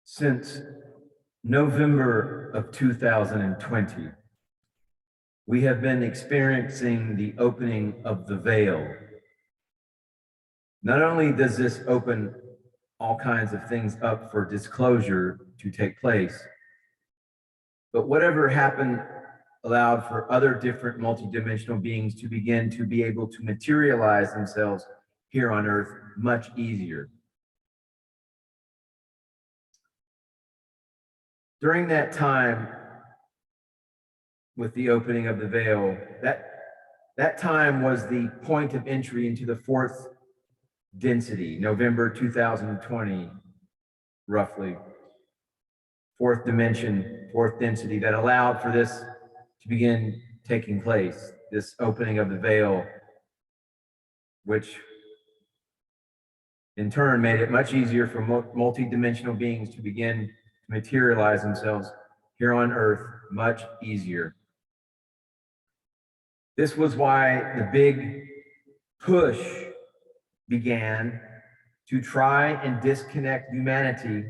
Since November of 2020, we have been experiencing the opening of the veil. Not only does this open all kinds of things up for disclosure to take place, but whatever happened allowed for other different multidimensional beings to begin to be able to materialize themselves here on Earth much easier. During that time, with the opening of the veil, that time was the point of entry into the fourth density, November 2020, roughly. Fourth dimension, fourth density that allowed for this to begin taking place, this opening of the veil, which in turn made it much easier for multi-dimensional beings to begin to materialize themselves here on Earth much easier. This was why the big push began to try and disconnect humanity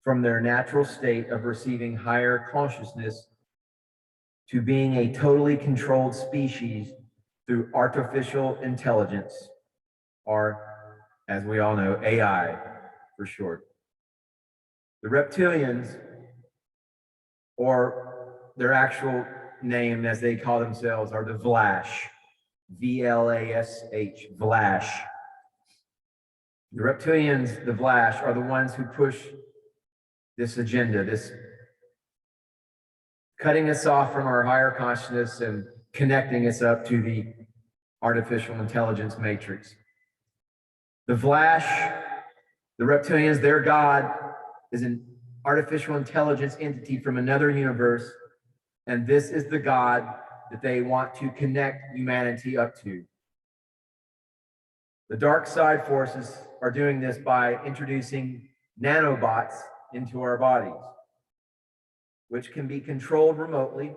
from their natural state of receiving higher consciousness to being a totally controlled species through artificial intelligence, or as we all know, AI for short. The reptilians, or their actual name as they call themselves, are the Vlash, V-L-A-S-H, Vlash. The reptilians, the Vlash, are the ones who push this agenda, this cutting us off from our higher consciousness and connecting us up to the artificial intelligence matrix. The Vlash, the reptilians, their god is an artificial intelligence entity from another universe, and this is the god that they want to connect humanity up to. The dark side forces are doing this by introducing nanobots into our bodies, which can be controlled remotely,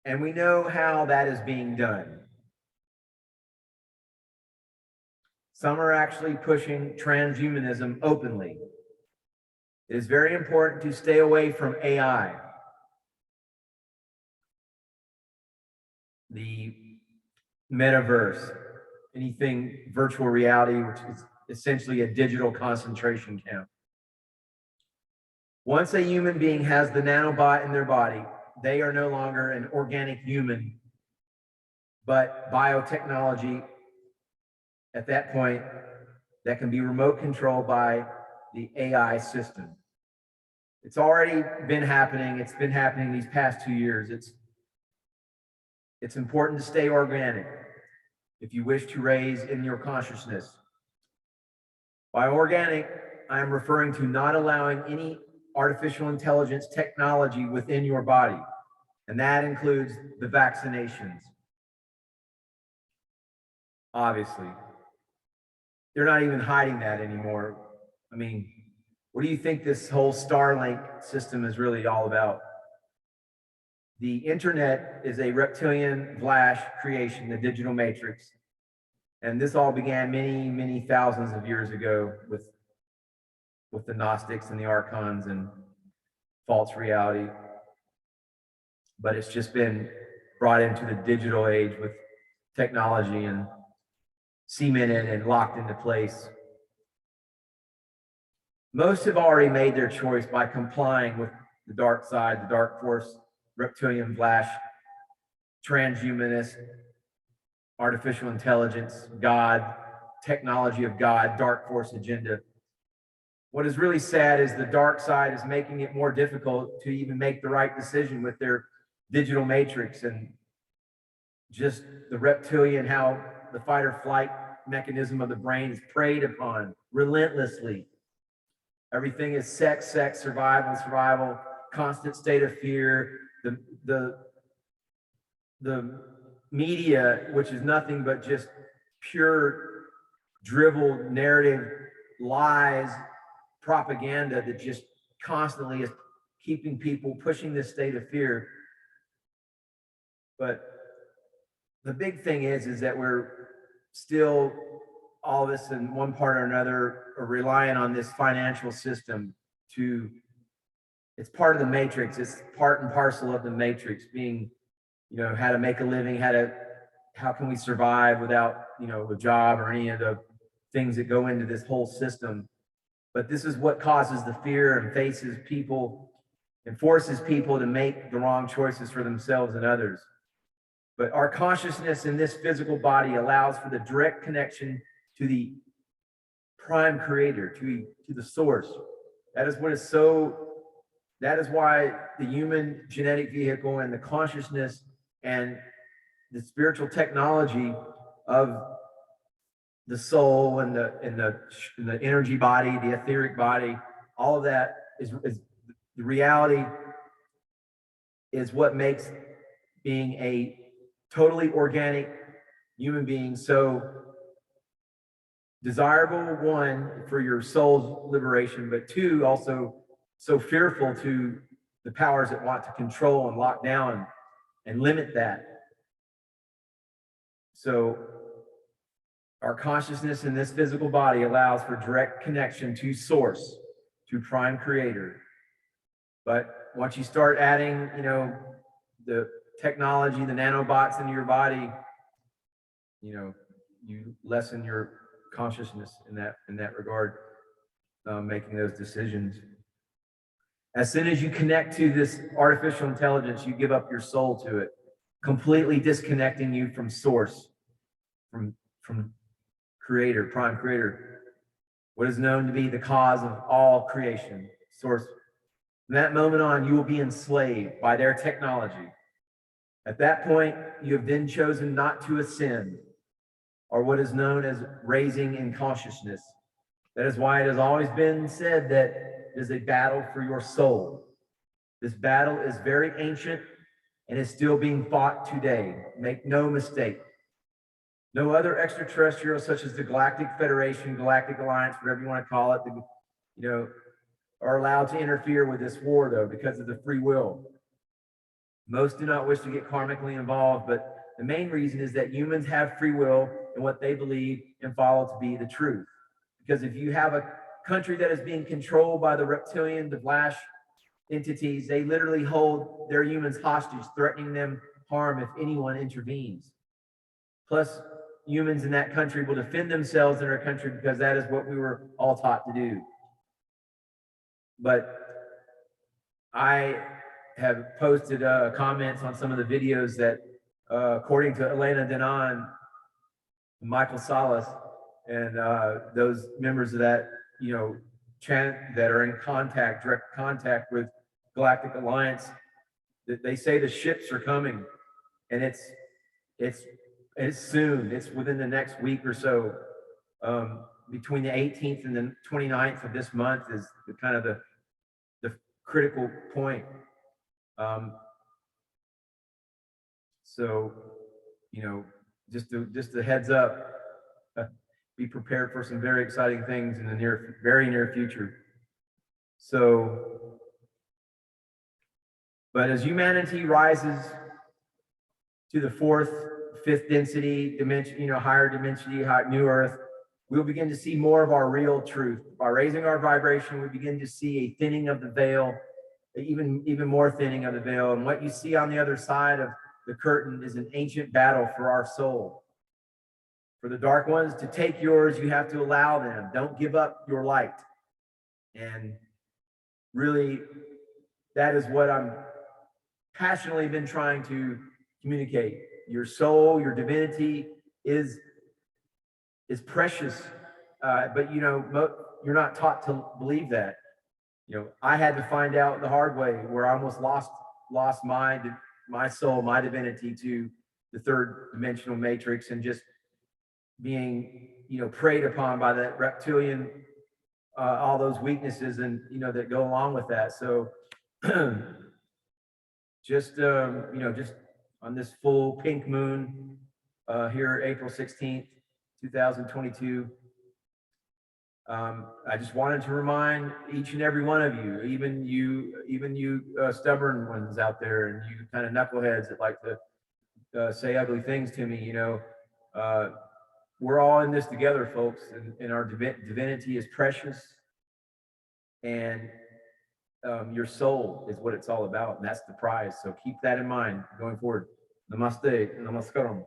and we know how that is being done. Some are actually pushing transhumanism openly. It is very important to stay away from AI. The metaverse, anything virtual reality, which is essentially a digital concentration camp. Once a human being has the nanobot in their body, they are no longer an organic human, but biotechnology at that point that can be remote controlled by the AI system. It's already been happening. It's been happening these past 2 years. It's important to stay organic if you wish to raise in your consciousness. By organic, I am referring to not allowing any artificial intelligence technology within your body, and that includes the vaccinations. Obviously, they're not even hiding that anymore. I mean, what do you think this whole Starlink system is really all about? The internet is a reptilian Vlash creation, the digital matrix. And this all began many, many thousands of years ago with the Gnostics and the Archons and false reality. But it's just been brought into the digital age with technology and cemented and locked into place. Most have already made their choice by complying with the dark side, the dark force, reptilian Vlash, transhumanist, artificial intelligence, God, technology of God, dark force agenda. What is really sad is the dark side is making it more difficult to even make the right decision with their digital matrix, and just the reptilian, how the fight or flight mechanism of the brain is preyed upon relentlessly. Everything is sex, survival, constant state of fear. The media, which is nothing but just pure dribbled narrative lies, propaganda that just constantly is keeping people pushing this state of fear. But the big thing is that we're still all of us in one part or another are relying on this financial system to, it's part of the matrix. It's part and parcel of the matrix, being, how to make a living, how can we survive without, a job or any of the things that go into this whole system. But this is what causes the fear and forces people to make the wrong choices for themselves and others. But our consciousness in this physical body allows for the direct connection to the prime creator, to the source. That is why the human genetic vehicle and the consciousness and the spiritual technology of the soul and the energy body, the etheric body, all of that is the reality, is what makes being a totally organic human being so desirable, one, for your soul's liberation, but two, also so fearful to the powers that want to control and lock down and limit that. So our consciousness in this physical body allows for direct connection to source, to prime creator. But once you start adding, the technology, the nanobots into your body, you lessen your consciousness in that regard, making those decisions. As soon as you connect to this artificial intelligence, you give up your soul to it, completely disconnecting you from source, from creator, prime creator, what is known to be the cause of all creation, source. From that moment on, you will be enslaved by their technology. At that point, you have then chosen not to ascend, or what is known as raising in consciousness. That is why it has always been said that it is a battle for your soul. This battle is very ancient and is still being fought today. Make no mistake. No other extraterrestrials, such as the Galactic Federation, Galactic Alliance, whatever you want to call it, are allowed to interfere with this war, though, because of the free will. Most do not wish to get karmically involved, but the main reason is that humans have free will in what they believe and follow to be the truth. Because if you have a country that is being controlled by the reptilian, the Flash entities, they literally hold their humans hostage, threatening them harm if anyone intervenes. Plus, humans in that country will defend themselves in our country because that is what we were all taught to do. But I have posted comments on some of the videos that, according to Elena Denon, Michael Salas, and those members of that, chant that are in direct contact with Galactic Alliance, that they say the ships are coming, and it's soon. It's within the next week or so. Between the 18th and the 29th of this month is the critical point. So, just a heads up. Be prepared for some very exciting things in the very near future. So, but as humanity rises to the fourth, fifth density dimension, higher dimension, new Earth, we'll begin to see more of our real truth. By raising our vibration, we begin to see a thinning of the veil, even more thinning of the veil. And what you see on the other side of the curtain is an ancient battle for our soul. For the dark ones to take yours, you have to allow them. Don't give up your light. And really, that is what I'm passionately been trying to communicate. Your soul, your divinity is precious, but you're not taught to believe that. I had to find out the hard way, where I almost lost my soul, my divinity, to the third dimensional matrix, and just being preyed upon by that reptilian, all those weaknesses and that go along with that. So just on this full pink moon here, April 16th, 2022, I just wanted to remind each and every one of you, even you stubborn ones out there, and you kind of knuckleheads that like to say ugly things to me, we're all in this together, folks, and our divinity is precious, and your soul is what it's all about, and that's the prize. So keep that in mind going forward. Namaste, namaskaram.